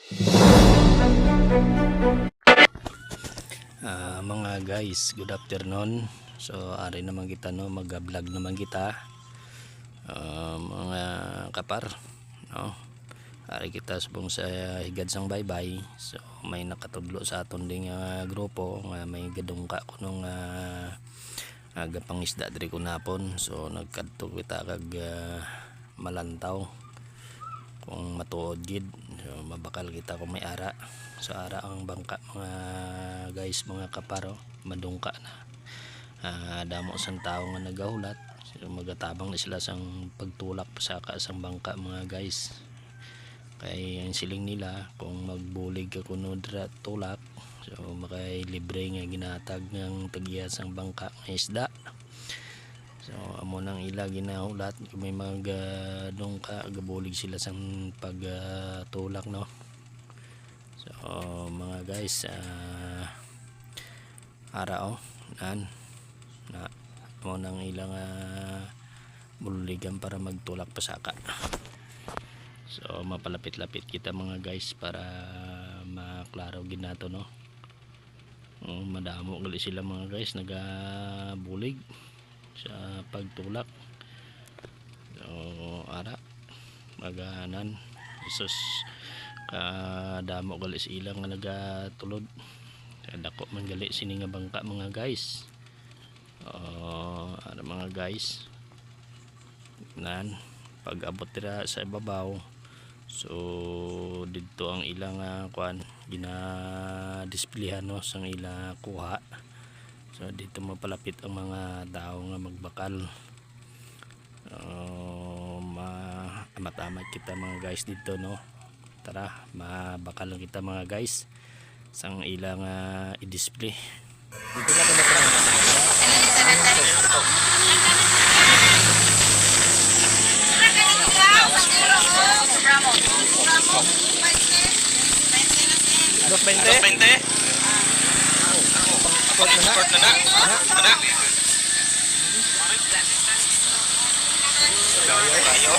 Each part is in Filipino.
Mga guys, good afternoon. So ari naman kita no, mag-vlog naman kita, mga kapar no. Ari kita subong sa higad sang baybay. So may nakatudlo sa aton ding grupo nga may gadungka kunong agapangisda diri kunapon. So nagkadto kita kag malantaw kung matuod gid. So mabakal kita kung may ara. So ara ang bangka mga guys, mga kaparo, madungka na. Damo sang tao nga nagahulat. So magatabang na sila sang pagtulak pasaka sang bangka mga guys. Kay ang siling nila kung magbulig ka kuno dira tulak, so makay libre nga ginatag ng tagya sang bangka nga isda. So amo nang ila ginahulat kung may dungka gabulig sila sang pagtulak no. So mga guys, ara na amo nang ilang bululigan para magtulak pasaka. So mapalapit-lapit kita mga guys para maklaro ginato no. Madamo gali sila mga guys nagabulig sa pagtulak. So ara maganan sus kadamo gali sila nga nagatulod. Dako man gali sini nga bangka mga guys. Ara mga guys, nan pag abot dira sa ibabaw, so dito ang ilang kuan gina-displayhan no sang ila kuha. So dito mapalapit ang mga tao nga magbakal. Matamat kita mga guys dito no. Tara, mabakal lang kita mga guys sang ilang i-display. Dito na kita Dos 20. Export na na. Ayo.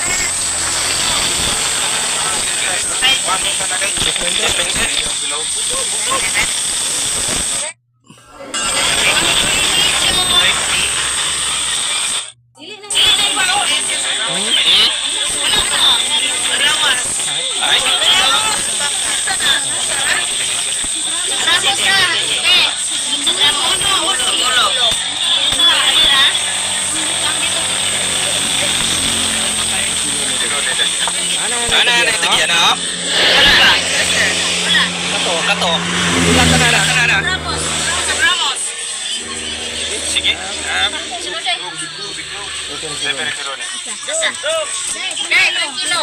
Ana tagyan na. Kato. Ilan ka na? Ramos. Sige. Kilo.